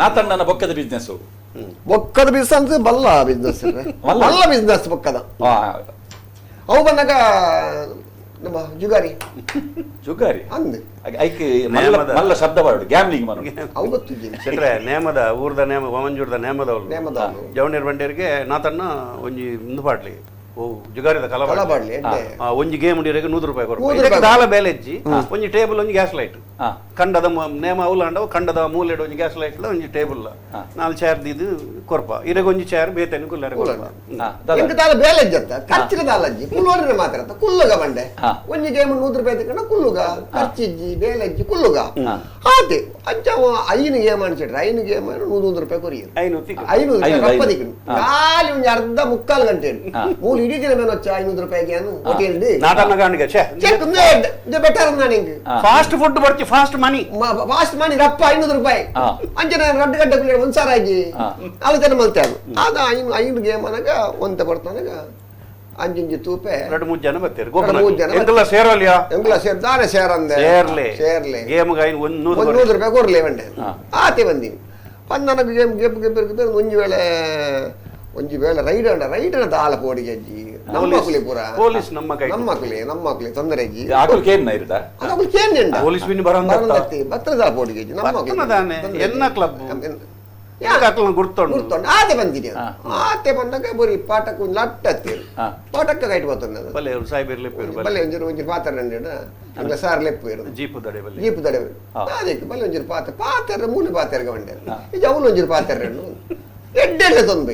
ನಾತಣ್ಣನ ಬೊಕ್ಕದ business ಬೊಕ್ಕದ business ಬಲ್ಲ business ಬಲ್ಲ business ಬೊಕ್ಕದ ಅವು ಬಂದಾಗ ನಮ್ಮ ಜುಗಾರಿ ಅಂದ್ ಐಕ್ ಮಲ್ಲ ಶಬ್ದ ಬಾಡು ಗ್ಯಾಮ್ಲಿಂಗ್ ಮನ ಅವು ಗೊತ್ತಿದ್ದೀನಿ ಸೆಟ್ರೆ ನೇಮದ ಊರ್ದ ನೇಮ ವಮಂಜೂರ್ದ ನೇಮದ ಜವಣೀರ್ ಬಂಡೇರಿಗೆ ನಾತನ್ನ ಒಂಜಿ ಮುಂದು ಪಾಡ್ಲಿ ಓ ಜುಗಾರಿದ ಕಲಬಾಡ್ಲಿ ಒಂಜಿ ಗೇಮ್ ಉಂಡಿರಿಗೆ ₹100 ದಾಲ ಬೇಲೆ ಇಜ್ಜಿ ಒಂಜಿ ಟೇಬಲ್ ಒಂಜಿ ಗ್ಯಾಸ್ ಲೈಟ್ ಕಂಡದ ನೇಮ ಅವಲಾಂಡ ಕಂಡದ ಮೂಲೆಡ್ ಒಂಜಿ ಗ್ಯಾಸ್ ಲೈಟ್ ಒಂಜಿ ಟೇಬಲ್ 4 ಚೇರ್ ದಿದು ಕೊರ್ಪ ಇರಗ ಒಂಜಿ ಚೇರ್ ಬೇತನೆ ಕುಲ್ಲರೆ ಇಂಕ ದಾಲ ಬೇಲೆ ಇಜ್ಜತ್ತ ಖರ್ಚಿನ ದಾಲ ಇಜ್ಜಿ ಕುಲ್ಲೋರಿನ ಮಾತಾಡತ್ತ ಕುಲ್ಲುಗ ಬಂಡೆ ಒಂಜಿ ಗೇಮ್ ₹100 ತಕಂಡ ಕುಲ್ಲುಗ ಖರ್ಚಿಜ್ಜಿ ಬೇಲೆ ಇಜ್ಜಿ ಕುಲ್ಲುಗ ಆತೆ ಅಂಚ ಐನು ಗೇಮ್ ಅನ್ಸಿಟ್ರೆ ಐನು ಗೇಮ್ ₹100 ಕೊರಿಯರು 500 ರಪ್ಪದಿಕ್ಕೆ ಖಾಲಿ ಒಂಜಿ ಅರ್ಧ ಮುಕ್ಕಾಲು ಗಂಟೆ ಮೂಲು ಇಡೀ ದಿನ ಮೇಲೆ వచ్చి ₹500 ಹೋಟೆಲ್ ಬೆಟರ್ ಫಾಸ್ಟ್ ಫುಡ್ ಬರ್ತಿ ಫಾಸ್ಟ್ ಮನಿ ರಪ್ಪ ₹500 ಅಂಚನೆ 2 ಗಂಟೆ ಕುಲ್ಲ ಒಂದ್ಸಾರ ಆಗಿ ಅಲ್ಲತನ ಮಲ್ತಾರು ಅದ ಐನು ಗೇಮ್ ಅನಗ ಒಂತ ಬರ್ತಾನಗ ಅಂಜಿಂಜಿ ತೂಪೆ 2-3 ಜನ ಬರ್ತಾರೆ ಎಂಕಲ್ಲ ಸೇರಲಿಯಾ ಎಂಕಲ್ಲ ಸೇರ್ದಾನೆ ಸೇರಂದೆ ಸೇರ್ಲೆ ಗೇಮ್ ಗಾಯಿನ ₹100 ಕೊರ್ಲೆ ಬಂಡೆ ಆತೆ ಬಂದಿನಿ ನನಗೆ ಗೇಮ್ ಗೆಪ್ ಒಂಜಿ ವೇಳೆ ರೈಡನ ದಾಲ ಪೋಡಿಗೆ ಅಜ್ಜಿ ನಮ್ಮಕುಲಿ ಪೂರ ಪೊಲೀಸ್ ನಮ್ಮಕುಲಿ ತೊಂದರೆ ಅಜ್ಜಿ ಆಕುಲ್ ಕೇನ್ ಇರಡ ಆಕುಲ್ ಕೇನ್ ಎಂಡ ಪೊಲೀಸ್ ವಿನ್ ಬರಂದತ್ತಿ ಬತ್ರ ದಾಲ ಪೋಡಿಗೆ ಅಜ್ಜಿ ನಮ್ಮಕುಲಿ ಎನ್ನ ಕ್ಲಬ್ ಯಾಕಲ್ಲ ಗುರ್ತೊಂಡು ಆತೆ ಬಂದಿನಿ ಆತೆ ಬಂದಾಗ ಬರಿ ಪಾಠಕ್ಕೆ ಒಂದು ಲಟ್ಟತ್ತೀರು ಪಾಠಕ್ಕೆ ಕೈಟ್ ಬರ್ತದೆ ಬಲೆ ಸಾಯಿಬರ್ ಲೆಪ್ಪೇರು ಬಲೆ ಒಂಜಿ ಪಾತ್ರ ಅಂಗ ಸಾರ್ ಲೆಪ್ಪೇರು ಜೀಪು ದಡೆ ಅದಕ್ಕೆ ಬಲೆ ಒಂಜಿ ಪಾತ್ರ ಮೂಲೆ ಪಾತ್ರಗೆ ಬಂಡೆ ಈಗ ಅವನು ಒಂಜಿ ಪಾತ್ರ ಎಡ್ಡೆಲ್ಲ ತೊಂದು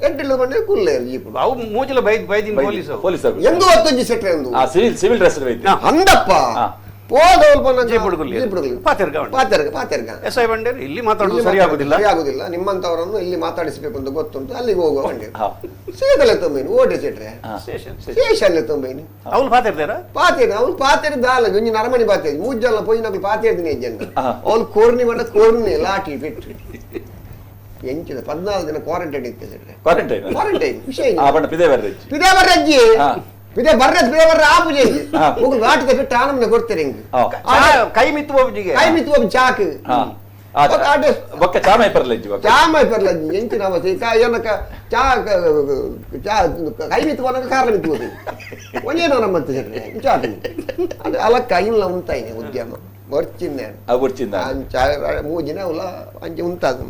ಎಡ್ಡೆಲ್ಲ ಬಂದ್ರೆ ಕುಲ್ಲೇರು ಜೀಪು ಅವು ಮೂಜಲ ಬೈದಿನ ಪೊಲೀಸ್ ಎಂದು ಹೊತ್ತೊಂಜಿ ಸೆಟ್ರೆ ಎಂದು ಸಿವಿಲ್ ಡ್ರೆಸ್ ಅಂದಪ್ಪ ಇಲ್ಲಿ ಮಾತಾಡೋದು ಸರಿಯಾಗುದಿಲ್ಲ ನಿಮ್ಮಂತವರನ್ನು ಇಲ್ಲಿ ಮಾತಾಡಿಸಬೇಕು ಅಂತ ಗೊತ್ತುಂಟು ಅಲ್ಲಿಗೆ ಹೋಗುವ ಬಂಡಿ ಸೀದಲೆ ತೊಂಬೇನು ಓಟೆ ಸೆಟ್ರೆ ಸ್ಟೇಷನ್ ತೊಂಬೇನು ಅವ್ರು ಪಾತೇನೆ ಅವ್ರು ಪಾತೇರಿ ದಾಲ ಒಂಜಿ ನರಮಣಿ ಪಾತೇರಿ ಮೂಜಲ್ಲ ಪೋಯಿ ನಕಲು ಪಾತೇರ್ದಿನಿ ಅಜ್ಜಂಡ ಅವ್ರು ಕೋರ್ನಿ ಬಂದ ಕೋರ್ನಿ ಲಾಟಿ ಬಿಟ್ಟು ಎಂಚಿದ 14 ದಿನ ಕ್ವಾರಂಟೈನ್ ಇತ್ತೆ ಸೆಟ್ರೆ ಕ್ವಾರಂಟೈನ್ ವಿಷಯ ಪಿದೆ ಬರ್ರಜ್ಜಿ ಪಿದೆ ಬರ್ರ ಆಪುಜಿ ಹೋಗಿ ಘಾಟದ ಬಿಟ್ಟು ಆನಮ್ನೆ ಕೊಡ್ತಾರೆ ಹಿಂಗೆ ಕೈ ಮಿತ್ತು ಚಾಕು ಚಾಮೈ ಪರ್ಲಜ್ಜಿ ಎಂಚಿನ ಏನಕ್ಕ ಕೈ ಮಿತ್ತು ಬನ್ನಕ ಕಾರ್ಲ ಮಿತ್ತು ಹೋಗಿ ಒಂದೇನೋ ನಮ್ಮಂತ ಸೆಟ್ರೆ ಚಾಕು ಅದು ಅಲಕ್ಕ ಇಲ್ಲ ಉಂತಾಯಿನಿ ಉದ್ಯಮ ಬರ್ಚಿಂದ ಮೂಜಿನ ಅವಲ್ಲ ಅಂಚೆ ಉಂಟಾದ